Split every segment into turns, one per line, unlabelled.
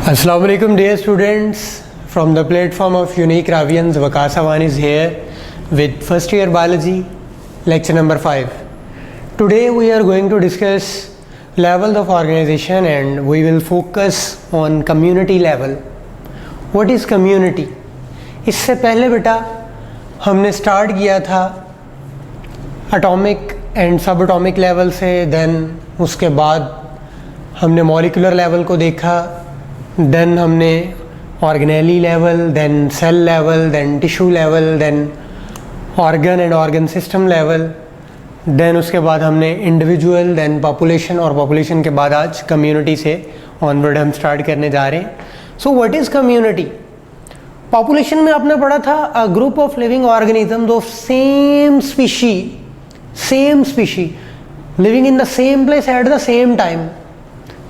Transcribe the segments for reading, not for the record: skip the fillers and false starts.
Assalamu alaikum dear students, from the platform of Unique Ravians, Waqas Awan is here with first year biology lecture number 5. Today we are going to discuss level of organization and we will focus on community level. What is community? इससे पहले बेटा हमने start किया था atomic and subatomic level से, then उसके बाद हमने मॉलिक्यूलर लेवल को देखा, देन हमने organelle level, then cell level, then tissue level, then organ and organ system level, then उसके बाद हमने इंडिविजुअल, देन पॉपुलेशन, और पॉपुलेशन के बाद आज कम्युनिटी से ऑनवर्ड हम स्टार्ट करने जा रहे हैं. So what is community? Population में आपने पढ़ा था a group of living organisms of same species living in the same place at the same time.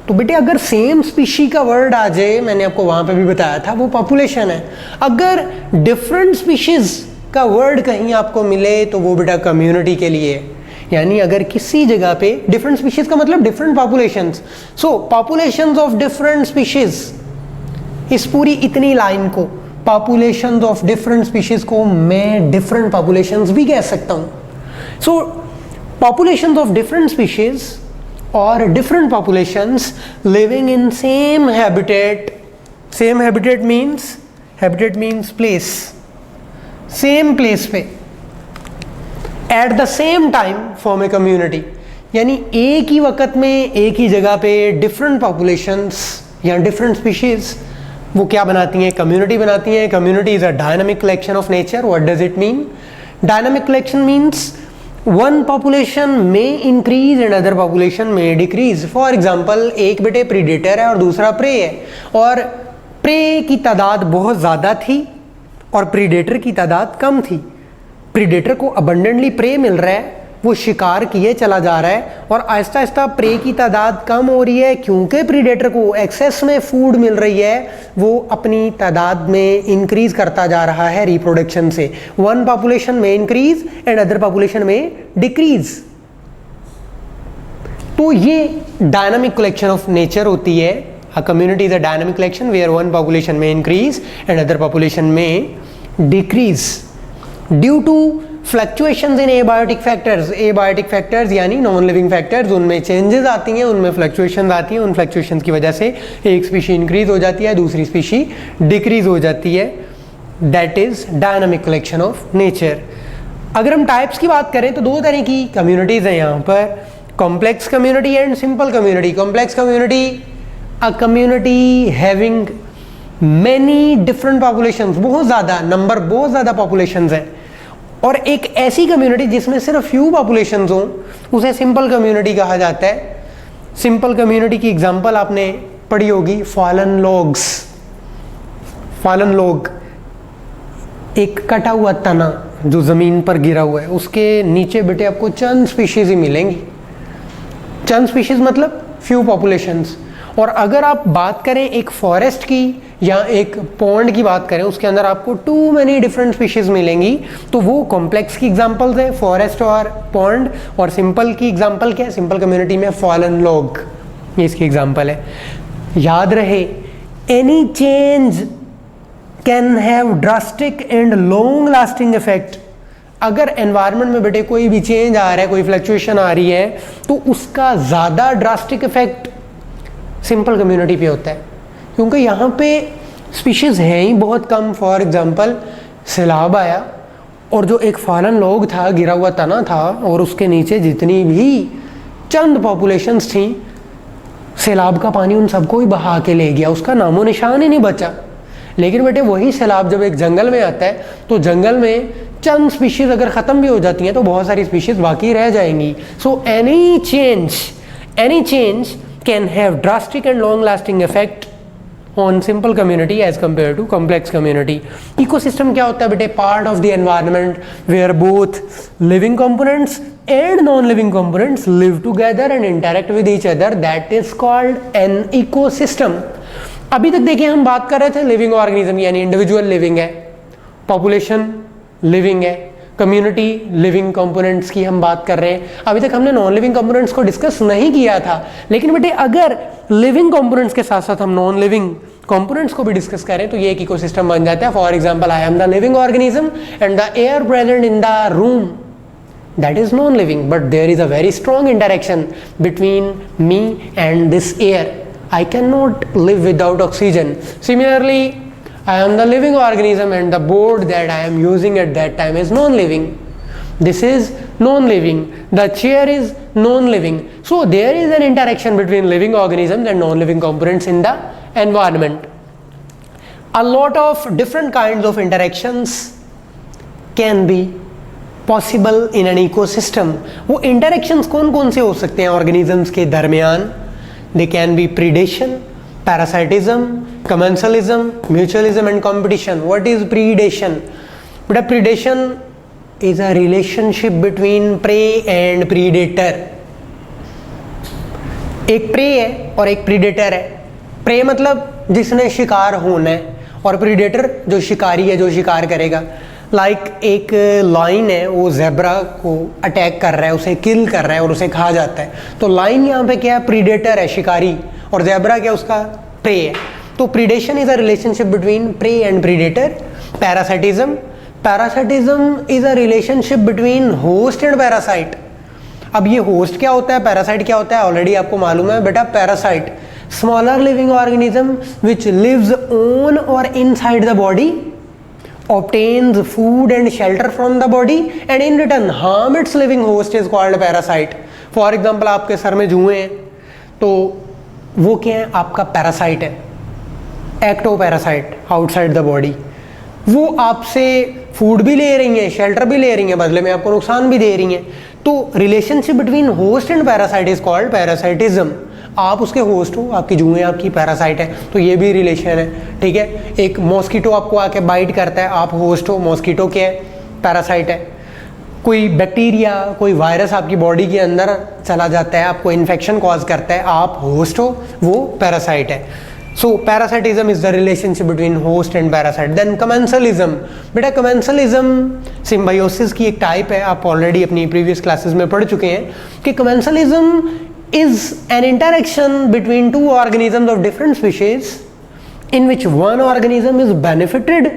तो बेटे अगर सेम स्पीशी का वर्ड आ जाए, मैंने आपको वहाँ पे भी बताया था, वो पॉपुलेशन है. अगर डिफरेंट स्पीशीज का वर्ड कहीं आपको मिले तो वो बेटा कम्युनिटी के लिए है. यानी अगर किसी जगह पे डिफरेंट स्पीशीज का मतलब different populations. So populations of different species, इस पूरी इतनी लाइन को, पॉपुलेशंस ऑफ डिफरेंट स्पीशीज को मैं डिफरेंट पॉपुलेशंस भी कह सकता हूँ. So populations of different species or different populations living in same habitat. Same habitat means place, same place पे at the same time form a community. यानी एक ही वक्त में एक ही जगह पे different populations या different species वो क्या बनाती हैं? community बनाती हैं. community is a dynamic collection of nature. What does it mean? Dynamic collection means one population may increase and other population may decrease. For example, एक बेटे predator है और दूसरा prey है, और prey की तादाद बहुत ज़्यादा थी और predator की तादाद कम थी. predator को abundantly prey मिल रहा है, वो शिकार किए चला जा रहा है, और आहिस्ता आहिस्ता prey की तादाद कम हो रही है क्योंकि predator को एक्सेस में फूड मिल रही है. वो अपनी तादाद में इंक्रीज करता जा रहा है रिप्रोडक्शन से. वन पॉपुलेशन में इंक्रीज एंड अदर पॉपुलेशन में डिक्रीज. तो ये डायनामिक कलेक्शन ऑफ नेचर होती है. A community is a dynamic collection where one population में इंक्रीज एंड अदर पॉपुलेशन में decrease due to fluctuations in abiotic factors. Abiotic factors यानी non living factors, उनमें changes आती हैं, उनमें फ्लक्चुएशंस आती हैं. उन फ्लक्चुएशंस की वजह से एक स्पीशी इंक्रीज हो जाती है, दूसरी स्पीशी डिक्रीज हो जाती है. That is dynamic collection of nature. अगर हम टाइप्स की बात करें तो दो तरह की कम्युनिटीज हैं यहाँ पर, complex community and simple community. Complex community, a community having many different populations, बहुत ज़्यादा नंबर, बहुत ज़्यादा पॉपुलेशंस हैं, और एक ऐसी कम्युनिटी जिसमें सिर्फ फ्यू पॉपुलेशंस हों, उसे सिंपल कम्युनिटी कहा जाता है. सिंपल कम्युनिटी की एग्जांपल आपने पढ़ी होगी, फॉलन लॉग्स. फॉलन लॉग एक कटा हुआ तना जो ज़मीन पर गिरा हुआ है, उसके नीचे बेटे आपको चंद स्पीशीज़ ही मिलेंगी. चंद स्पीशीज़ मतलब फ्यू पॉपुलेशंस. और अगर आप बात करें एक फॉरेस्ट की या एक पॉन्ड की बात करें, उसके अंदर आपको टू मैनी डिफरेंट स्पीशीज मिलेंगी. तो वो कॉम्प्लेक्स की एग्जांपल्स है, फॉरेस्ट और पॉन्ड. और सिंपल की एग्जांपल क्या है? सिंपल कम्युनिटी में फॉलन लॉग, ये इसकी एग्जांपल है. याद रहे, any change can have drastic and long lasting effect. अगर एनवायरनमेंट में बेटे कोई भी चेंज आ रहा है, कोई फ्लक्चुएशन आ रही है, तो उसका ज़्यादा ड्रास्टिक इफेक्ट सिंपल कम्युनिटी पे होता है, क्योंकि यहाँ पे स्पीशीज़ हैं ही बहुत कम. फॉर एग्जांपल सैलाब आया और जो एक फॉलन लॉग था, गिरा हुआ तना था, और उसके नीचे जितनी भी चंद पॉपुलेशंस थी, सैलाब का पानी उन सबको ही बहा के ले गया, उसका नामो निशान ही नहीं बचा. लेकिन बेटे वही सैलाब जब एक जंगल में आता है, तो जंगल में चंद स्पीशीज़ अगर ख़त्म भी हो जाती हैं तो बहुत सारी स्पीशीज़ बाकी रह जाएंगी. So any change can have drastic and long lasting effect on simple community as compared to complex community. Ecosystem क्या होता है बेटे? Part of the environment where both living components and non-living components live together and interact with each other. That is called an ecosystem. अभी तक देखिए हम बात कर रहे थे लिविंग ऑर्गेनिज्म यानी इंडिविजुअल लिविंग है, पॉपुलेशन लिविंग है, कम्युनिटी लिविंग कंपोनेंट्स की हम बात कर रहे हैं। अभी तक हमने नॉन लिविंग कंपोनेंट्स को डिस्कस नहीं किया था, लेकिन बेटे अगर लिविंग कंपोनेंट्स के साथ साथ हम नॉन लिविंग कंपोनेंट्स को भी डिस्कस करें तो ये एक इकोसिस्टम बन जाता है. For example, I am the living organism and the air present in the room, that is non-living, but there is a very strong interaction between me and this air. I cannot live without oxygen. Similarly, I am the living organism and the board that I am using at that time is non-living. This is non-living. The chair is non-living. So there is an interaction between living organisms and non-living components in the environment. A lot of different kinds of interactions can be possible in an ecosystem. वो interactions कौन कौन से हो सकते हैं organisms के दरमियान? They can be predation, parasitism, commensalism, mutualism and competition. What is predation? बेटा predation is a relationship between prey and predator. एक प्रे है और एक प्रीडेटर है. प्रे मतलब जिसने शिकार होना है, और प्रीडेटर जो शिकारी है, जो शिकार करेगा. लाइक एक लाइन है, वो ज़ेब्रा को अटैक कर रहा है, उसे किल कर रहा है और उसे खा जाता है. तो लाइन यहाँ पे क्या है? प्रीडेटर है, शिकारी, और ज़ेब्रा क्या? उसका प्रे है. तो predation is a relationship between prey and predator. Parasitism, parasitism is a relationship between host and parasite. अब ये होस्ट क्या होता है, पैरासाइट क्या होता है, ऑलरेडी आपको मालूम है बेटा. Parasite, smaller living organism which lives on or inside the body, obtains food and shelter from the body and in return harm its living host is called parasite. For example, आपके sir में जुएं हैं तो वो क्या है? आपका parasite है, ectoparasite outside the body. वो आपसे फूड भी ले रही हैं, शेल्टर भी ले रही हैं, बदले में आपको नुकसान भी दे रही हैं. तो relationship between host and parasite is called parasitism. आप उसके होस्ट हो, आपकी जुएं आपकी पैरासाइट है, तो ये भी रिलेशन है. ठीक है. एक मॉस्किटो आपको आके बाइट करता है, आप होस्ट हो, मॉस्किटो क्या है? पैरासाइट है. कोई बैक्टीरिया, कोई वायरस आपकी बॉडी के अंदर चला जाता है, आपको इन्फेक्शन कॉज करता है, आप होस्ट हो, वो पैरासाइट है. So parasitism is the relationship between host and parasite. Then commensalism. बेटा कमेंसलिज्म सिम्बायोसिस की एक टाइप है, आप ऑलरेडी अपनी प्रीवियस क्लासेस में पढ़ चुके हैं कि commensalism is an interaction between two organisms of different species in which one organism is benefited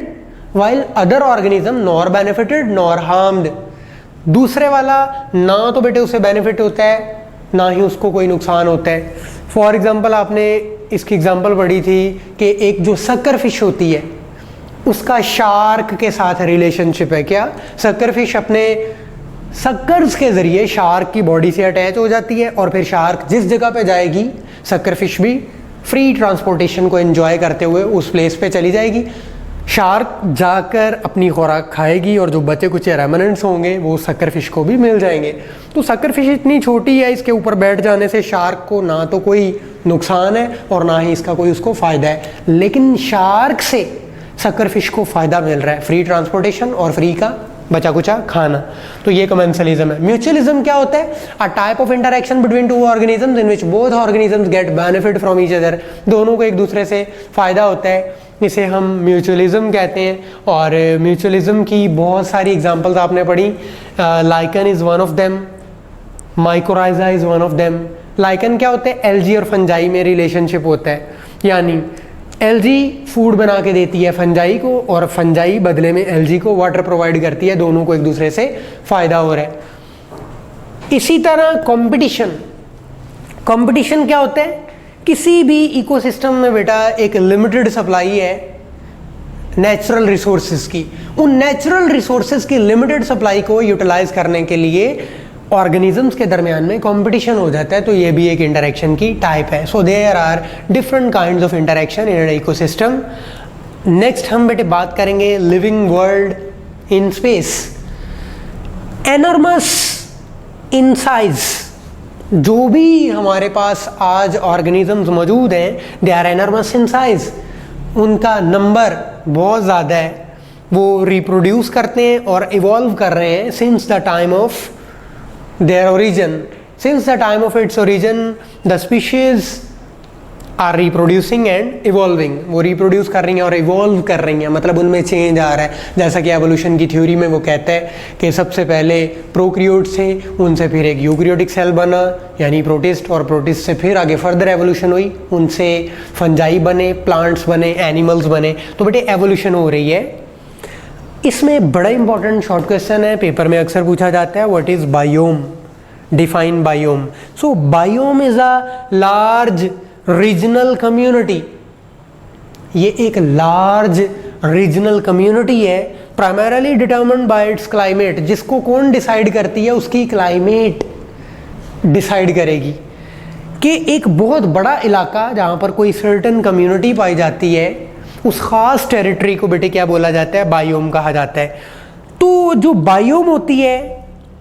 while other organism nor benefited nor harmed. दूसरे वाला ना तो बेटे उसे बेनिफिट होता है, ना ही उसको कोई नुकसान होता है. फॉर एग्जाम्पल, आपने इसकी एग्जाम्पल पढ़ी थी कि एक जो सक्कर फिश होती है उसका शार्क के साथ रिलेशनशिप है. क्या? सक्कर फिश अपने सक्कर्स के ज़रिए शार्क की बॉडी से अटैच हो जाती है और फिर शार्क जिस जगह पे जाएगी, सक्कर फिश भी फ्री ट्रांसपोर्टेशन को एंजॉय करते हुए उस प्लेस पे चली जाएगी. शार्क जाकर अपनी खुराक खाएगी और जो बचे कुछ रेमनेंट्स होंगे वो सक्कर फिश को भी मिल जाएंगे. तो सक्कर फिश इतनी छोटी है, इसके ऊपर बैठ जाने से शार्क को ना तो कोई नुकसान है और ना ही इसका कोई उसको फ़ायदा है. लेकिन शार्क से सक्कर फिश को फ़ायदा मिल रहा है, फ्री ट्रांसपोर्टेशन और फ्री का बचा कुचा खाना. तो ये कमेंसलिज्म है. म्यूचुअलिज्म क्या होता है? A type of interaction between two organisms in which both organisms get benefit from each other. दोनों को एक दूसरे से फ़ायदा होता है, इसे हम म्यूचुअलिज्म कहते हैं. और म्यूचुअलिज्म की बहुत सारी एग्जांपल्स आपने पढ़ी. Lichen is one of them, mycorrhiza is one of them. Lichen क्या होता है? एल्गी और फंजाई में रिलेशनशिप होता है, यानी एल्गी फूड बना के देती है फंजाई को और फंजाई बदले में एल्गी को वाटर प्रोवाइड करती है. दोनों को एक दूसरे से फ़ायदा हो रहा है. इसी तरह कंपटीशन. कंपटीशन क्या होता है? किसी भी इकोसिस्टम में बेटा एक लिमिटेड सप्लाई है नेचुरल रिसोर्सेज की. उन नेचुरल रिसोर्सेज की लिमिटेड सप्लाई को यूटिलाइज करने के लिए ऑर्गेनिजम्स के दरमियान में कंपटीशन हो जाता है. तो ये भी एक इंटरेक्शन की टाइप है. So there are different kinds of interaction in an ecosystem. Next हम बेटे बात करेंगे living world in space. Enormous in size. जो भी हमारे पास आज ऑर्गेनिजम्स मौजूद हैं, they are enormous in size. उनका नंबर बहुत ज़्यादा है, वो रिप्रोड्यूस करते हैं और इवॉल्व कर रहे हैं since the time of their origin. Since the time of its origin, the species are reproducing and evolving, वो रिप्रोड्यूस कर रही हैं और इवॉल्व कर रही हैं, मतलब उनमें चेंज आ रहा है। जैसा कि एवोल्यूशन की थ्योरी में वो कहते हैं कि सबसे पहले प्रोक्रियोट्स थे, उनसे फिर एक यूक्रियोटिक सेल बना यानी प्रोटिस्ट, और प्रोटिस्ट से फिर आगे फर्दर एवोल्यूशन हुई, उनसे फंजाई बने, प्लांट्स बने, एनिमल्स बने। तो बेटे एवोल्यूशन हो रही है। इसमें बड़ा इंपॉर्टेंट शॉर्ट क्वेश्चन है, पेपर में अक्सर पूछा जाता है, what is biome, define biome. So biome is a large regional community, ये एक लार्ज रीजनल कम्युनिटी है, primarily determined bye it's climate, जिसको कौन डिसाइड करती है, उसकी क्लाइमेट डिसाइड करेगी कि एक बहुत बड़ा इलाका जहाँ पर कोई सर्टेन कम्युनिटी पाई जाती है, उस खास टेरिटरी को बेटे क्या बोला जाता है, बायोम कहा जाता है। तो जो बायोम होती है,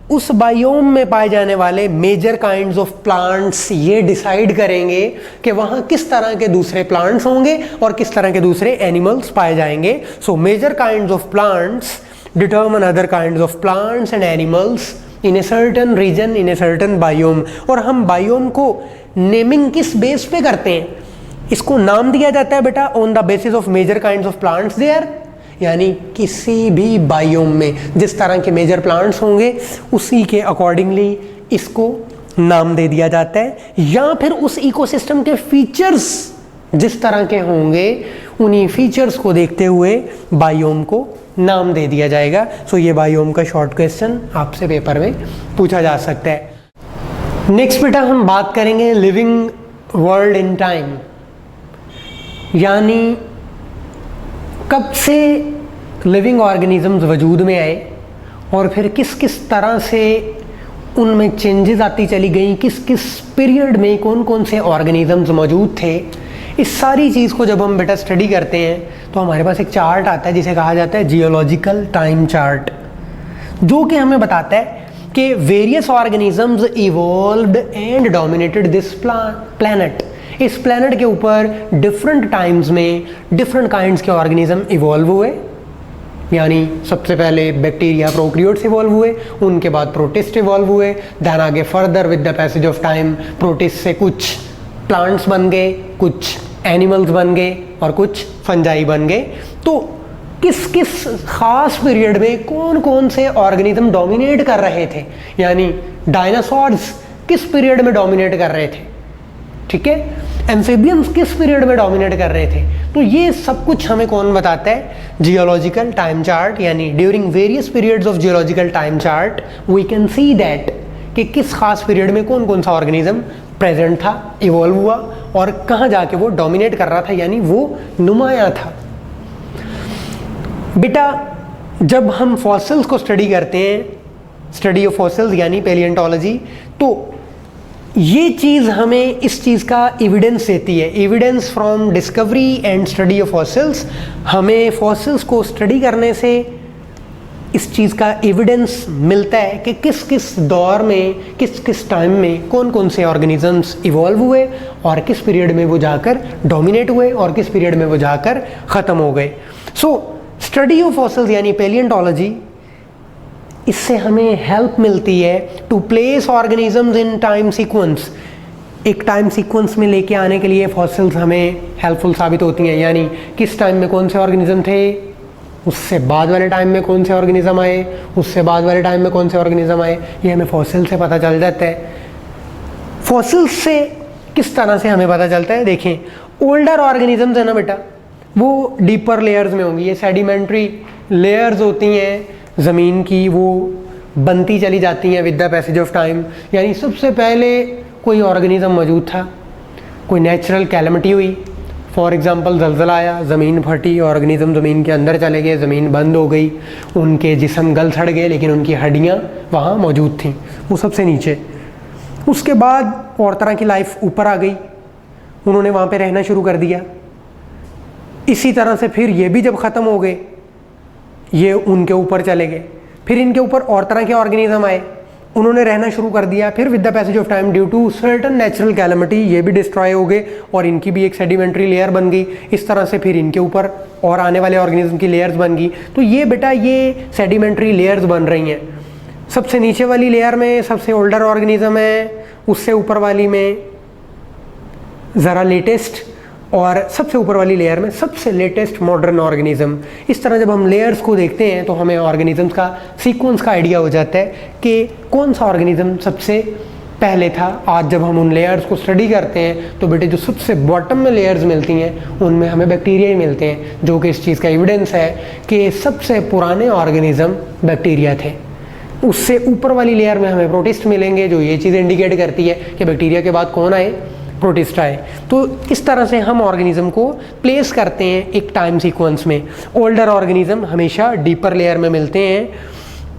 उस बायोम में पाए जाने वाले मेजर काइंड्स ऑफ प्लांट्स ये डिसाइड करेंगे कि वहाँ किस तरह के दूसरे प्लांट्स होंगे और किस तरह के दूसरे एनिमल्स पाए जाएंगे। So major kinds of plants determine other kinds of plants and animals in a certain region, in a certain biome. और हम बायोम को नेमिंग किस बेस पे करते हैं, इसको नाम दिया जाता है बेटा on the basis of major kinds of plants there, यानी किसी भी बायोम में जिस तरह के मेजर प्लांट्स होंगे उसी के अकॉर्डिंगली इसको नाम दे दिया जाता है, या फिर उस इकोसिस्टम के फीचर्स जिस तरह के होंगे उन्हीं फीचर्स को देखते हुए बायोम को नाम दे दिया जाएगा। सो ये बायोम का शॉर्ट क्वेश्चन आपसे पेपर में पूछा जा सकता है। नेक्स्ट बेटा हम बात करेंगे लिविंग वर्ल्ड इन टाइम, यानी कब से लिविंग ऑर्गेनिजम्स वजूद में आए और फिर किस किस तरह से उनमें चेंजेस आती चली गई, किस किस पीरियड में कौन कौन से ऑर्गेनिजम्स मौजूद थे। इस सारी चीज़ को जब हम बेटा स्टडी करते हैं तो हमारे पास एक चार्ट आता है जिसे कहा जाता है जियोलॉजिकल टाइम चार्ट, जो कि हमें बताता है कि various organisms evolved and dominated this planet. इस प्लैनेट के ऊपर डिफरेंट टाइम्स में डिफरेंट काइंड्स के ऑर्गेनिज्म इवॉल्व हुए, यानी सबसे पहले बैक्टीरिया प्रोक्रियोट्स इवॉल्व हुए, उनके बाद प्रोटिस्ट इवॉल्व हुए, देन आगे further with the passage of time protist से कुछ प्लांट्स बन गए, कुछ एनिमल्स बन गए और कुछ फंजाई बन गए। तो किस किस खास पीरियड में कौन कौन से ऑर्गेनिज्म डोमिनेट कर रहे थे, यानी डायनासोर्स किस पीरियड में डोमिनेट कर रहे थे, ठीक है, एम्फीबियंस किस पीरियड में डोमिनेट कर रहे थे। तो ये सब कुछ हमें कौन बताता है, जियोलॉजिकल टाइम चार्ट, यानी during various periods of geological time chart we can see that कि किस खास पीरियड में कौन कौन सा ऑर्गेनिज्म प्रेजेंट था, इवॉल्व हुआ और कहाँ जाके वो डोमिनेट कर रहा था, यानी वो नुमाया था। बेटा जब हम फॉसिल्स को स्टडी करते हैं, स्टडी ऑफ फॉसिल्स यानी पैलियोंटोलॉजी, तो ये चीज़ हमें इस चीज़ का एविडेंस देती है, evidence from discovery and study of fossils. हमें फॉसिल्स को स्टडी करने से इस चीज़ का एविडेंस मिलता है कि किस किस दौर में, किस किस टाइम में कौन कौन से ऑर्गेनिजम्स इवॉल्व हुए और किस पीरियड में वो जाकर डोमिनेट हुए और किस पीरियड में वो जाकर ख़त्म हो गए। सो स्टडी ऑफ फॉसिल्स यानी पैलियोंटोलॉजी, इससे हमें हेल्प मिलती है to place organisms in time sequence. एक टाइम सीक्वेंस में लेके आने के लिए फॉसिल्स हमें हेल्पफुल साबित होती हैं, यानी किस टाइम में कौन से ऑर्गेनिज्म थे, उससे बाद वाले टाइम में कौन से ऑर्गेनिज्म आए, उससे बाद वाले टाइम में कौन से ऑर्गेनिज्म आए, ये हमें फॉसिल से पता चल जाता है। फॉसिल्स से किस तरह से हमें पता चलता है, देखें ओल्डर ऑर्गेनिजम्स है ना बेटा, वो डीपर लेयर्स में होंगी, ये सेडिमेंट्री लेयर्स होती हैं ज़मीन की, वो बनती चली जाती हैं with the passage of time. यानी सबसे पहले कोई ऑर्गेनिज्म मौजूद था, कोई नेचुरल कैलेमिटी हुई, फॉर एग्जांपल ज़लज़ला आया, ज़मीन फटी, ऑर्गेनिज्म ज़मीन के अंदर चले गए, ज़मीन बंद हो गई, उनके जिस्म गल सड़ गए लेकिन उनकी हड्डियाँ वहाँ मौजूद थीं, वो सबसे नीचे। उसके बाद और तरह की लाइफ ऊपर आ गई, उन्होंने वहाँ पे रहना शुरू कर दिया। इसी तरह से फिर ये भी जब ख़त्म हो गए, ये उनके ऊपर चले गए, फिर इनके ऊपर और तरह के ऑर्गेनिज्म आए, उन्होंने रहना शुरू कर दिया, फिर with the passage of time due to certain natural calamity ये भी डिस्ट्रॉय हो गए और इनकी भी एक सेडिमेंट्री लेयर बन गई। इस तरह से फिर इनके ऊपर और आने वाले ऑर्गेनिज्म की लेयर्स बन गई। तो ये बेटा ये सेडिमेंट्री लेयर्स बन रही हैं। सबसे नीचे वाली लेयर में सबसे ओल्डर ऑर्गेनिज्म है, उससे ऊपर वाली में ज़रा लेटेस्ट और सबसे ऊपर वाली लेयर में सबसे लेटेस्ट मॉडर्न ऑर्गेनिज्म। इस तरह जब हम लेयर्स को देखते हैं तो हमें ऑर्गेनिजम्स का सीक्वेंस का आइडिया हो जाता है कि कौन सा ऑर्गेनिज्म सबसे पहले था। आज जब हम उन लेयर्स को स्टडी करते हैं तो बेटे जो सबसे बॉटम में लेयर्स मिलती हैं उनमें हमें बैक्टीरिया ही मिलते हैं, जो कि इस चीज़ का एविडेंस है कि सबसे पुराने ऑर्गेनिज्म बैक्टीरिया थे। उससे ऊपर वाली लेयर में हमें प्रोटिस्ट मिलेंगे, जो ये चीज़ इंडिकेट करती है कि बैक्टीरिया के बाद कौन आए, प्रोटिस्ट आए। तो इस तरह से हम ऑर्गेनिज्म को प्लेस करते हैं एक टाइम सीक्वेंस में। ओल्डर ऑर्गेनिज्म हमेशा डीपर लेयर में मिलते हैं।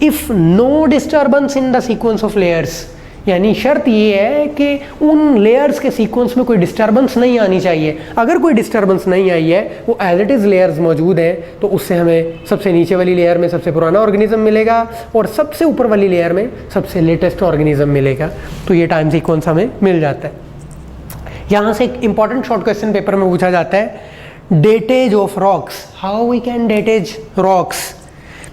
If no disturbance in the sequence of layers, यानी शर्त ये है कि उन लेयर्स के सीक्वेंस में कोई डिस्टर्बेंस नहीं आनी चाहिए। अगर कोई डिस्टर्बेंस नहीं आई है, वो एज इट इज़ लेयर्स मौजूद है, तो उससे हमें सबसे नीचे वाली लेयर में सबसे पुराना ऑर्गेनिज्म मिलेगा और सबसे ऊपर वाली लेयर में सबसे लेटेस्ट ऑर्गेनिज्म मिलेगा। तो ये टाइम सीक्वेंस हमें मिल जाता है। यहाँ से एक इंपॉर्टेंट शॉर्ट क्वेश्चन पेपर में पूछा जाता है, डेटेज of rocks, how we can डेटेज rocks.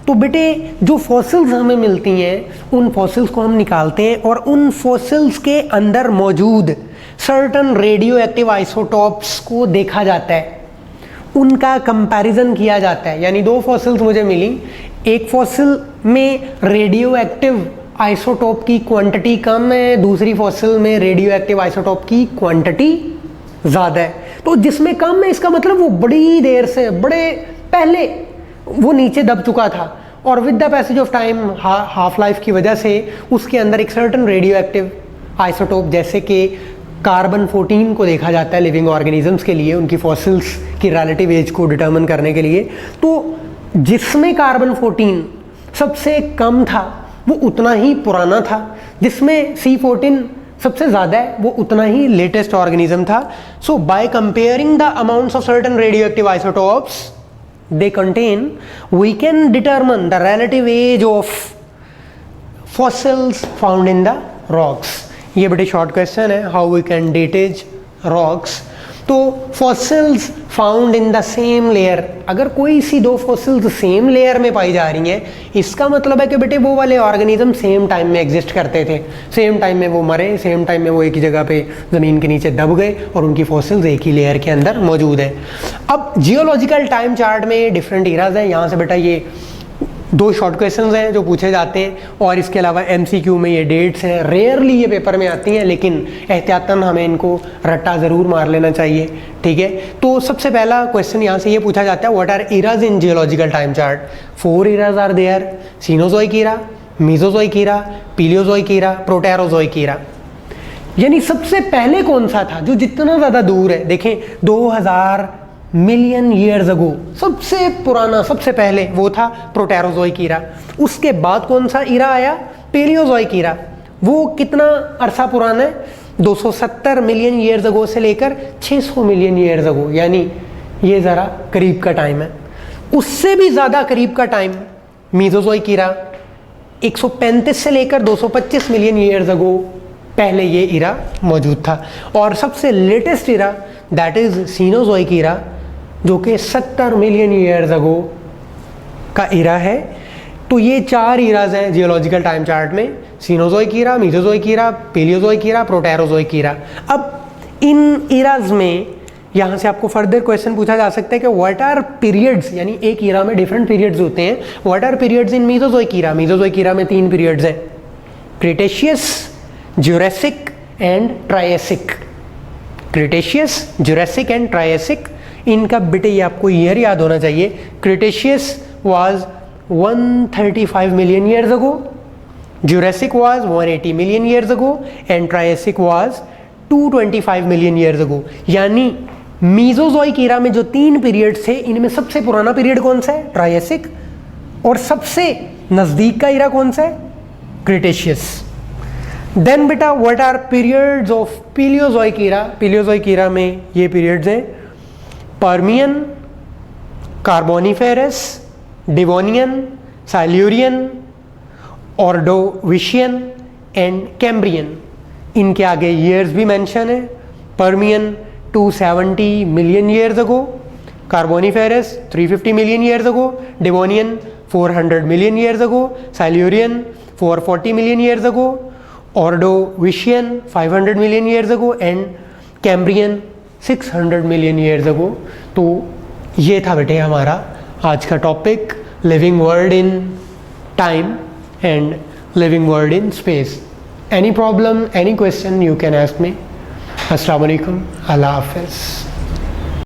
तो बेटे जो फॉसिल्स हमें मिलती हैं उन फॉसिल्स को हम निकालते हैं और उन फॉसिल्स के अंदर मौजूद सर्टन रेडियो एक्टिव आइसोटॉप्स को देखा जाता है, उनका कंपैरिजन किया जाता है। यानी दो फॉसिल्स मुझे मिली, एक फॉसिल में रेडियो एक्टिव आइसोटॉप की क्वांटिटी कम है, दूसरी फॉसिल में रेडियो एक्टिव आइसोटॉप की क्वांटिटी ज़्यादा है। तो जिसमें कम है इसका मतलब वो बड़ी देर से, बड़े पहले वो नीचे दब चुका था और with the passage of time half life की वजह से उसके अंदर एक सर्टन रेडियो एक्टिव आइसोटोप जैसे कि कार्बन 14 को देखा जाता है लिविंग ऑर्गेनिजम्स के लिए, उनकी फॉसिल्स की रिलेटिव एज को डिटरमिन करने के लिए। तो जिसमें कार्बन 14 सबसे कम था वो उतना ही पुराना था, जिसमें C14 सबसे ज़्यादा है वो उतना ही लेटेस्ट ऑर्गेनिज्म था। So by comparing the amounts of certain radioactive isotopes they contain, we can determine the relative age of fossils found in the rocks। ये बड़ी शॉर्ट क्वेश्चन है, how we can datage rocks। तो fossils found in the same layer, अगर कोई सी दो fossils same layer में पाई जा रही हैं इसका मतलब है कि बेटे वो वाले ऑर्गेनिज्म सेम टाइम में एग्जिस्ट करते थे, सेम टाइम में वो मरे, सेम टाइम में वो एक ही जगह पे ज़मीन के नीचे दब गए और उनकी फॉसिल्स एक ही लेयर के अंदर मौजूद है। अब जियोलॉजिकल टाइम चार्ट में डिफरेंट इराज हैं, यहाँ से बेटा ये दो शॉर्ट क्वेश्चंस हैं जो पूछे जाते हैं और इसके अलावा MCQ में ये डेट्स हैं, रेयरली ये पेपर में आती हैं लेकिन एहतियातन हमें इनको रट्टा ज़रूर मार लेना चाहिए, ठीक है। तो सबसे पहला क्वेश्चन यहाँ से ये पूछा जाता है, what are eras in geological time chart. 4 eras are there, Cenozoic era, Mesozoic era, पीलियोजोइक era, Proterozoic era. यानी सबसे पहले कौन सा था जो जितना ज़्यादा दूर है, देखें 2000 मिलियन ईयर्स अगो सबसे पुराना, सबसे पहले वो था प्रोटेरोजोइक ईरा। उसके बाद कौन सा ईरा आया, पेलियोजोइक ईरा। वो कितना अरसा पुराना है, 270 मिलियन ईयर्स अगो से लेकर 600 मिलियन ईयर्स अगो, यानी ये ज़रा करीब का टाइम है। उससे भी ज़्यादा करीब का टाइम मीजोजोइक ईरा, 135 से लेकर 225 मिलियन ईयर्स अगो पहले ये ईरा मौजूद था। और सबसे latest era that is cenozoic era, जो कि 70 मिलियन ईयर्स अगो का ईरा है। तो ये 4 ईराज हैं जियोलॉजिकल टाइम चार्ट में, cenozoic era, Mesozoic era, paleozoic era, Proterozoic era. अब इन ईराज में यहाँ से आपको फर्दर क्वेश्चन पूछा जा सकता है कि व्हाट आर पीरियड्स, यानी एक ईरा में डिफरेंट पीरियड्स होते हैं, what are periods in Mesozoic era. Mesozoic era में 3 पीरियड्स हैं, Cretaceous, Jurassic and Triassic. Cretaceous, Jurassic and Triassic, इनका बेटे ये आपको ईयर याद होना चाहिए। Cretaceous was 135 million years ago, Jurassic was 180 million years ago and Triassic was 225 million years ago. यानी मीजोजोइक ईरा में जो 3 पीरियड थे इनमें सबसे पुराना पीरियड कौन सा है, ट्रायसिक, और सबसे नज़दीक का ईरा कौन सा है, क्रिटेशियस। देन बेटा what are periods of Paleozoic era. पीलियोजोइक era में ये पीरियड्स हैं Permian, Carboniferous, Devonian, Silurian, Ordovician and Cambrian. इनके आगे ईयर्स भी मेंशन है, Permian 270 million years ago, Carboniferous 350 million years ago, Devonian 400 million years ago, Silurian 440 million years ago, Ordovician 500 million years ago and Cambrian 600 million years ago. तो ये था बेटे हमारा आज का topic, living world in time and living world in space. Any problem, any question, you can ask me. अस्सलाम वालेकुम, अल्लाह हाफिज़।